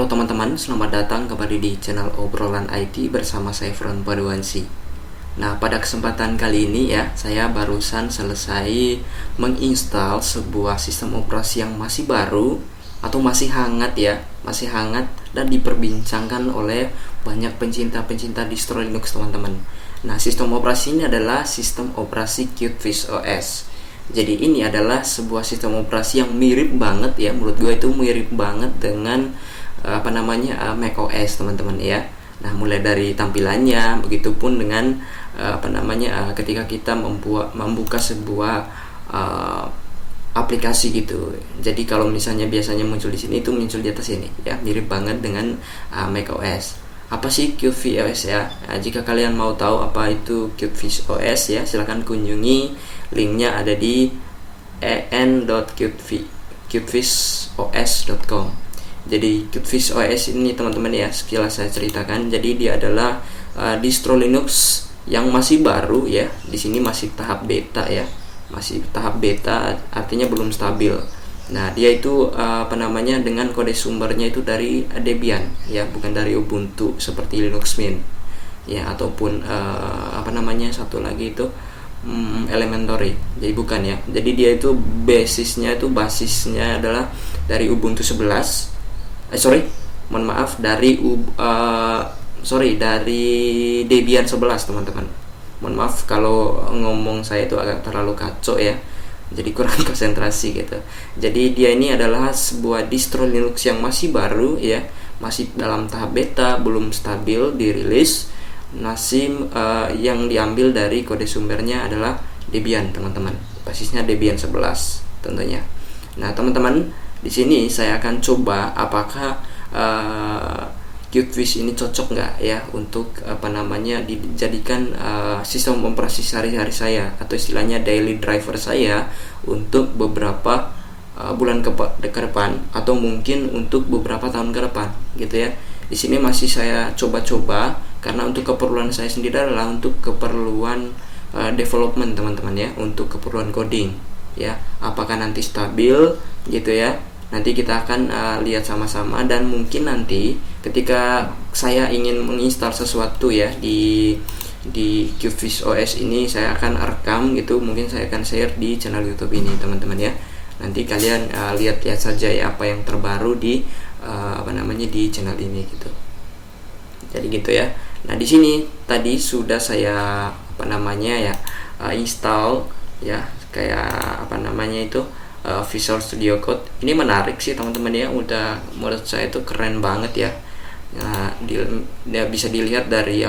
Halo teman-teman, selamat datang kembali di channel obrolan IT bersama saya Fron Paduansi. Nah, pada kesempatan kali ini ya, saya barusan selesai menginstal sebuah sistem operasi yang masih baru atau masih hangat ya, masih hangat dan diperbincangkan oleh banyak pencinta-pencinta distro Linux teman-teman. Nah, sistem operasi ini adalah sistem operasi Qtfish OS. Jadi ini adalah sebuah sistem operasi yang mirip banget ya, menurut gue itu mirip banget dengan macOS teman-teman ya. Nah, mulai dari tampilannya, begitupun dengan ketika kita membuka sebuah aplikasi gitu. Jadi kalau misalnya biasanya muncul di sini, itu muncul di atas ini ya, mirip banget dengan macOS. Apa sih Qtfish OS ya? Nah, jika kalian mau tahu apa itu Qtfish OS ya, silahkan kunjungi linknya ada di en.qtfishos.com. Jadi Qtfish OS ini teman-teman ya, sekilas saya ceritakan. Jadi dia adalah distro Linux yang masih baru ya. Di sini masih tahap beta ya. Masih tahap beta, artinya belum stabil. Nah, dia itu dengan kode sumbernya itu dari Debian ya, bukan dari Ubuntu seperti Linux Mint ya, ataupun satu lagi itu Elementary. Jadi bukan ya. Jadi dia itu basisnya adalah dari Ubuntu 11. Dari Debian 11 teman-teman. Mohon maaf kalau ngomong saya itu agak terlalu kacau ya, jadi kurang konsentrasi gitu. Jadi dia ini adalah sebuah distro Linux yang masih baru ya, masih dalam tahap beta, belum stabil dirilis. Yang diambil dari kode sumbernya adalah Debian teman-teman, basisnya Debian 11 tentunya. Nah teman-teman, di sini saya akan coba apakah Qtfish ini cocok nggak ya untuk dijadikan sistem operasi sehari-hari saya, atau istilahnya daily driver saya untuk beberapa bulan ke depan, atau mungkin untuk beberapa tahun ke depan gitu ya. Di sini masih saya coba-coba karena untuk keperluan saya sendiri adalah untuk keperluan development teman-teman ya, untuk keperluan coding ya. Apakah nanti stabil gitu ya, nanti kita akan lihat sama-sama. Dan mungkin nanti ketika saya ingin menginstal sesuatu ya di Qtfish OS ini, saya akan rekam gitu, mungkin saya akan share di channel YouTube ini teman-teman ya. Nanti kalian lihat saja ya apa yang terbaru di di channel ini gitu. Jadi gitu ya. Nah, di sini tadi sudah saya install ya, kayak Visual Studio Code. Ini menarik sih teman-teman ya, udah menurut saya itu keren banget ya. Nah, dia bisa dilihat dari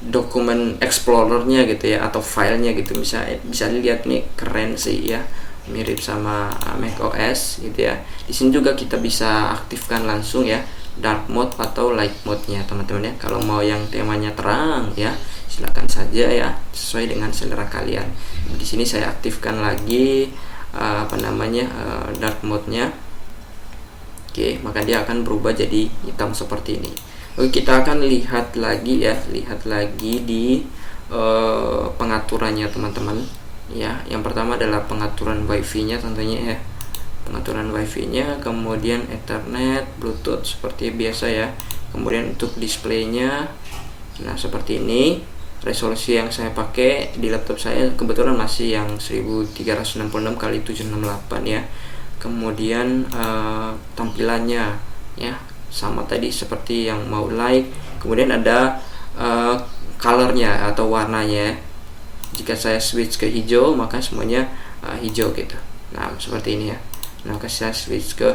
dokumen explorernya gitu ya, atau filenya gitu, bisa dilihat nih, keren sih ya, mirip sama macOS gitu ya. Di sini juga kita bisa aktifkan langsung ya dark mode atau light mode-nya teman-teman ya. Kalau mau yang temanya terang ya, silakan saja ya, sesuai dengan selera kalian. Di sini saya aktifkan lagi dark mode-nya. Oke, maka dia akan berubah jadi hitam seperti ini. Oke, kita akan lihat lagi di pengaturannya teman-teman ya. Yang pertama adalah pengaturan wifi-nya tentunya ya. Pengaturan wifi-nya, kemudian Ethernet, Bluetooth seperti biasa ya. Kemudian untuk display-nya, nah seperti ini. Resolusi yang saya pakai di laptop saya kebetulan masih yang 1366x768 ya. Kemudian tampilannya ya sama tadi seperti yang mau light. Kemudian ada colornya atau warnanya. Jika saya switch ke hijau, maka semuanya hijau gitu. Nah seperti ini ya. Nah, saya switch ke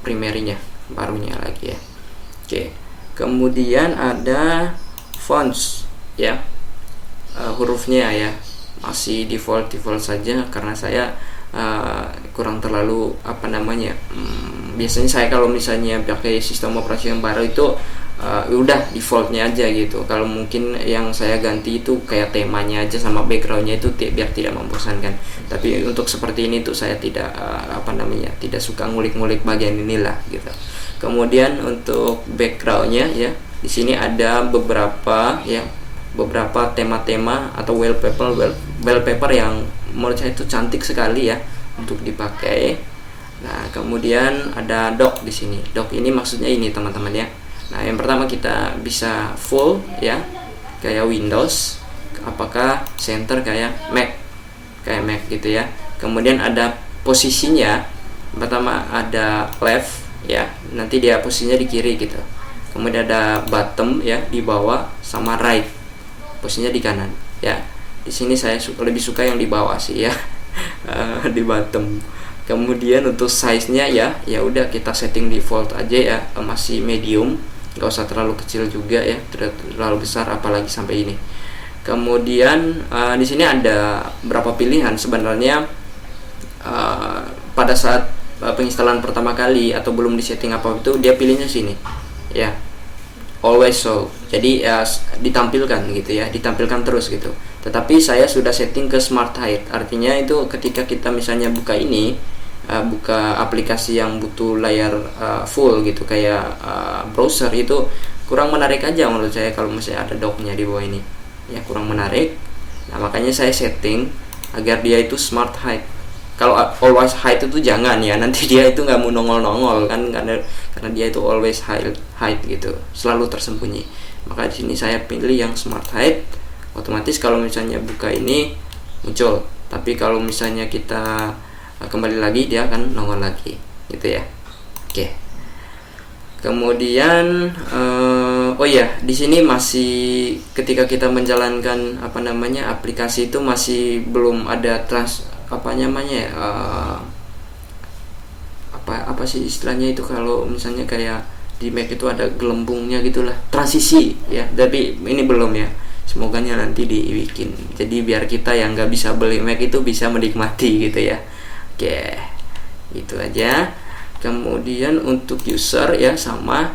primernya, barunya lagi ya. Oke. Kemudian ada fonts ya, hurufnya ya masih default saja, karena saya kurang terlalu biasanya saya kalau misalnya pakai sistem operasi yang baru itu udah defaultnya aja gitu. Kalau mungkin yang saya ganti itu kayak temanya aja sama backgroundnya itu biar tidak membosankan. Tapi untuk seperti ini tuh saya tidak tidak suka ngulik-ngulik bagian inilah gitu. Kemudian untuk backgroundnya ya, di sini ada beberapa tema-tema atau wallpaper yang menurut saya itu cantik sekali ya untuk dipakai. Nah kemudian ada dock di sini. Dock ini maksudnya ini teman-teman ya. Nah, yang pertama kita bisa full ya, kayak Windows, apakah center kayak Mac gitu ya. Kemudian ada posisinya, pertama ada left ya, nanti dia posisinya di kiri gitu. Kemudian ada bottom ya di bawah, sama right posisinya di kanan ya. Di sini saya lebih suka yang di bawah sih ya. Di bottom. Kemudian untuk size-nya ya udah kita setting default aja ya, masih medium, nggak usah terlalu kecil juga ya, terlalu besar apalagi sampai ini. Kemudian di sini ada berapa pilihan sebenarnya. Pada saat penginstalan pertama kali atau belum disetting apa itu, dia pilihnya sini ya, always show, jadi ditampilkan gitu ya, ditampilkan terus gitu. Tetapi saya sudah setting ke smart hide, artinya itu ketika kita misalnya buka ini, buka aplikasi yang butuh layar full gitu kayak browser, itu kurang menarik aja menurut saya kalau misalnya ada docknya di bawah ini ya, kurang menarik. Nah, makanya saya setting agar dia itu smart hide. Kalau always hide itu jangan ya, nanti dia itu nggak mau nongol kan, karena dia itu always hide gitu, selalu tersembunyi. Maka di sini saya pilih yang smart hide, otomatis kalau misalnya buka ini muncul, tapi kalau misalnya kita kembali lagi dia akan nongol lagi gitu ya. Oke. Kemudian oh ya, di sini masih ketika kita menjalankan aplikasi itu masih belum ada apa sih istilahnya itu, kalau misalnya kayak di Mac itu ada gelembungnya gitulah, transisi ya, tapi ini belum ya, semoganya nanti dibikin, jadi biar kita yang nggak bisa beli Mac itu bisa menikmati gitu ya. Oke, itu aja. Kemudian untuk user ya sama,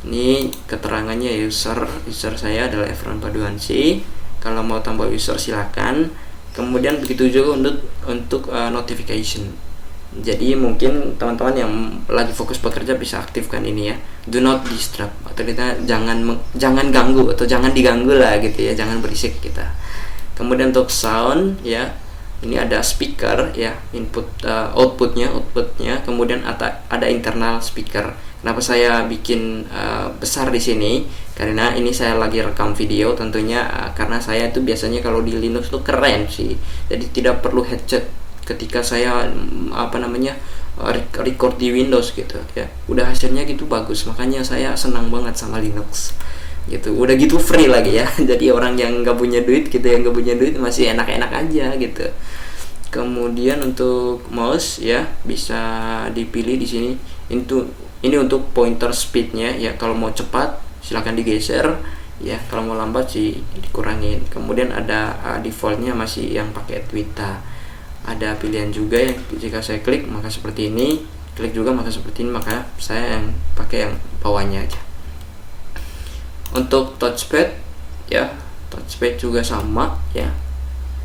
ini keterangannya user saya adalah Efron Paduansi. Kalau mau tambah user silakan. Kemudian begitu juga untuk notification. Jadi mungkin teman-teman yang lagi fokus bekerja bisa aktifkan ini ya, do not disturb, atau kita jangan ganggu atau jangan diganggu lah gitu ya, jangan berisik kita. Kemudian untuk sound ya, ini ada speaker ya, outputnya. Kemudian ada internal speaker. Kenapa saya bikin besar di sini? Karena ini saya lagi rekam video tentunya, karena saya itu biasanya kalau di Linux tuh keren sih, jadi tidak perlu headset ketika saya record di Windows gitu ya, udah hasilnya gitu bagus. Makanya saya senang banget sama Linux gitu, udah gitu free lagi ya. Jadi orang yang nggak punya duit gitu, yang nggak punya duit masih enak-enak aja gitu. Kemudian untuk mouse ya bisa dipilih di sini. Ini untuk pointer speednya ya, kalau mau cepat silahkan digeser ya, kalau mau lambat sih dikurangin. Kemudian ada defaultnya masih yang pakai Twitter. Ada pilihan juga yang jika saya klik maka seperti ini, klik juga maka seperti ini, maka saya yang pakai yang bawahnya aja. Untuk touchpad ya, touchpad juga sama ya,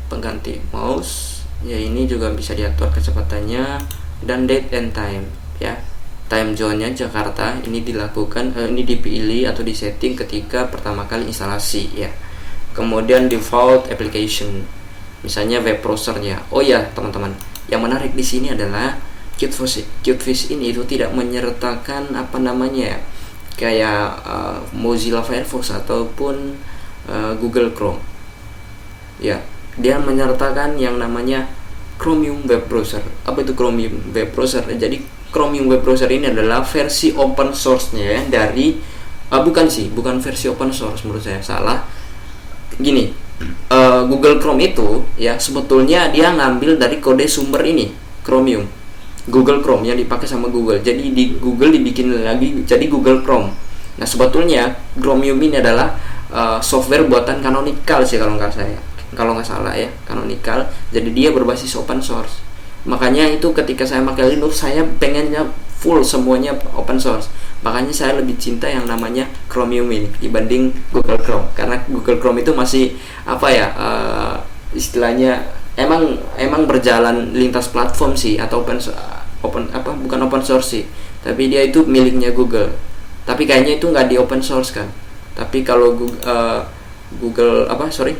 pengganti mouse ya, ini juga bisa diatur kecepatannya dan date and time ya. Time zone-nya Jakarta ini dilakukan, ini dipilih atau disetting ketika pertama kali instalasi ya. Kemudian default application, misalnya web browsernya. Oh ya teman-teman, yang menarik di sini adalah QtFish ini itu tidak menyertakan kayak Mozilla Firefox ataupun Google Chrome ya. Dia menyertakan yang namanya Chromium Web Browser. Apa itu Chromium Web Browser? Jadi Chromium Web Browser ini adalah versi open source-nya ya, dari bukan versi open source, menurut saya salah. Gini, Google Chrome itu ya sebetulnya dia ngambil dari kode sumber ini, Chromium. Google Chrome yang dipakai sama Google. Jadi di Google dibikin lagi jadi Google Chrome. Nah, sebetulnya Chromium ini adalah software buatan Canonical sih kalau nggak salah ya, Canonical. Jadi dia berbasis open source. Makanya itu ketika saya pakai Linux, saya pengennya full semuanya open source. Makanya saya lebih cinta yang namanya Chromium ini dibanding Google Chrome, karena Google Chrome itu masih istilahnya emang berjalan lintas platform sih, atau bukan open source sih, tapi dia itu miliknya Google. Tapi kayaknya itu nggak di open source kan. Tapi kalau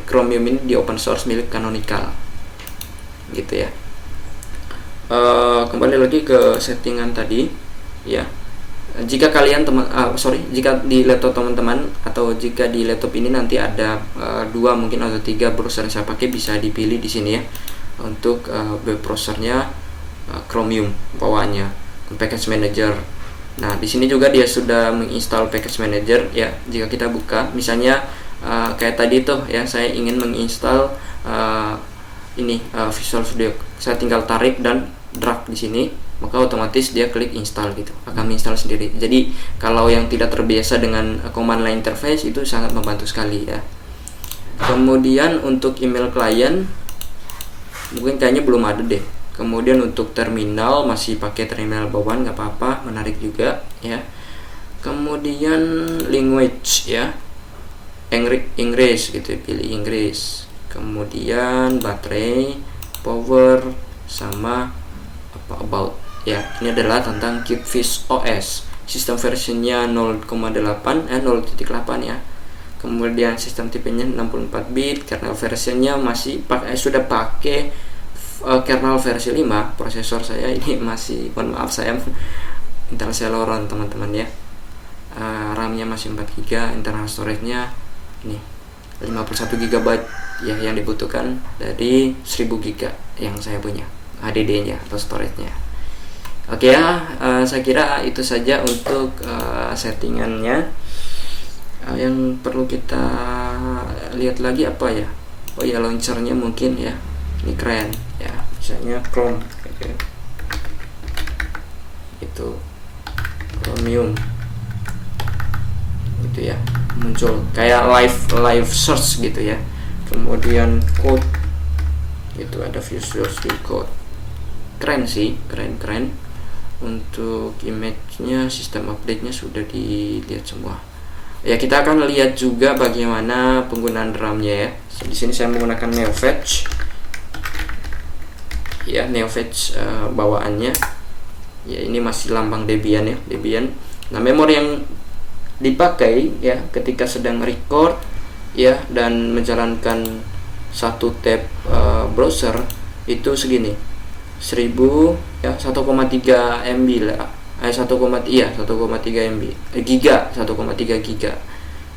Chromium ini di open source milik Canonical gitu ya. Kembali lagi ke settingan tadi ya. Jika kalian jika di laptop teman-teman atau jika di laptop ini nanti ada 2 mungkin atau 3 browser yang saya pakai, bisa dipilih di sini ya. Untuk web browsernya Chromium bawaannya, package manager. Nah, di sini juga dia sudah menginstal package manager ya. Jika kita buka misalnya kayak tadi tuh ya, saya ingin menginstal Visual Studio. Saya tinggal tarik dan drag di sini, maka otomatis dia klik install gitu, akan menginstal sendiri. Jadi kalau yang tidak terbiasa dengan command line interface itu sangat membantu sekali ya. Kemudian untuk email client mungkin kayaknya belum ada deh. Kemudian untuk terminal masih pakai terminal bawaan, nggak apa-apa, menarik juga ya. Kemudian language ya, Inggris gitu, pilih Inggris. Kemudian baterai, power, sama about ya. Ini adalah tentang QFish OS. Sistem versinya 0,8 ya. Kemudian sistem tipenya 64 bit, kernel versinya sudah pakai kernel versi 5. Prosesor saya ini masih, mohon maaf, saya Intel Celeron teman-teman ya. RAM-nya masih 4 GB, internal storage-nya ini 51 GB ya, yang dibutuhkan dari 1000 GB yang saya punya HDD-nya atau storage-nya. Oke ya, saya kira itu saja untuk settingannya. Yang perlu kita lihat lagi apa ya? Oh ya, launchernya mungkin ya. Ini keren ya, misalnya Chrome itu Chromium gitu ya, muncul kayak live search gitu ya. Kemudian code itu ada Visual Studio Code, keren sih, keren. Untuk image-nya, sistem update-nya sudah dilihat semua ya. Kita akan lihat juga bagaimana penggunaan RAM-nya ya. Di sini saya menggunakan NeoFetch ya, NeoFetch bawaannya ya. Ini masih lambang Debian ya, Debian. Nah, memori yang dipakai ya ketika sedang record ya dan menjalankan satu tab browser itu segini, 1000 ya, 1,3 MB lah, 1,3 MB giga, 1,3 giga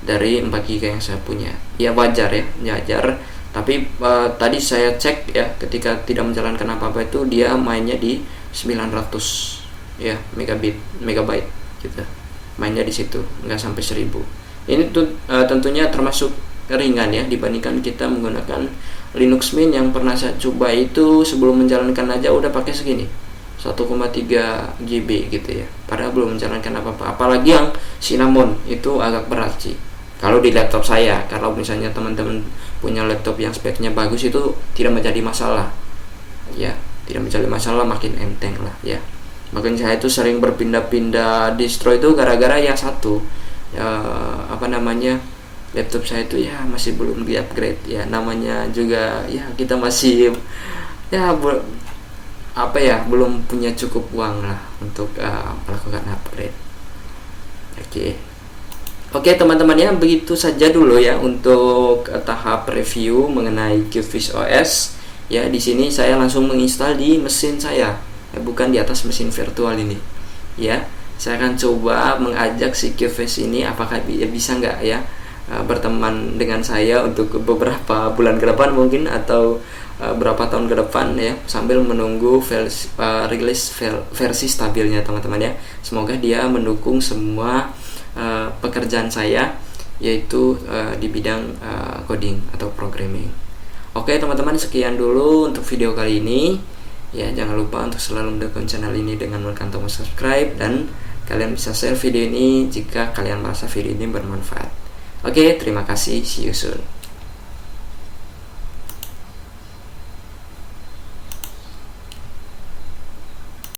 dari 4 giga yang saya punya ya. Wajar ya, wajar. Tapi tadi saya cek ya, ketika tidak menjalankan apa-apa itu dia mainnya di 900 ya megabyte gitu, mainnya di situ, nggak sampai 1000. Ini tuh tentunya termasuk ringan ya dibandingkan kita menggunakan Linux Mint yang pernah saya coba itu. Sebelum menjalankan aja udah pakai segini, 1,3 GB gitu ya, padahal belum menjalankan apa-apa. Apalagi yang Cinnamon itu agak berat sih kalau di laptop saya. Kalau misalnya teman-teman punya laptop yang speknya bagus itu tidak menjadi masalah ya, tidak menjadi masalah, makin enteng lah ya. Makanya saya itu sering berpindah-pindah distro itu gara-gara yang satu laptop saya itu ya masih belum di upgrade ya. Namanya juga ya kita masih ya belum punya cukup uang lah untuk melakukan upgrade. Oke teman-teman ya, begitu saja dulu ya untuk tahap review mengenai QFish OS ya. Di sini saya langsung menginstal di mesin saya ya, bukan di atas mesin virtual ini ya. Saya akan coba mengajak si QFish ini apakah bisa nggak ya berteman dengan saya untuk beberapa bulan ke depan mungkin, atau berapa tahun ke depan ya, sambil menunggu rilis versi stabilnya teman-teman ya. Semoga dia mendukung semua pekerjaan saya, yaitu di bidang coding atau programming. Oke teman-teman, sekian dulu untuk video kali ini ya. Jangan lupa untuk selalu mendukung channel ini dengan menekan tombol subscribe, dan kalian bisa share video ini jika kalian merasa video ini bermanfaat. Oke, terima kasih, see you soon.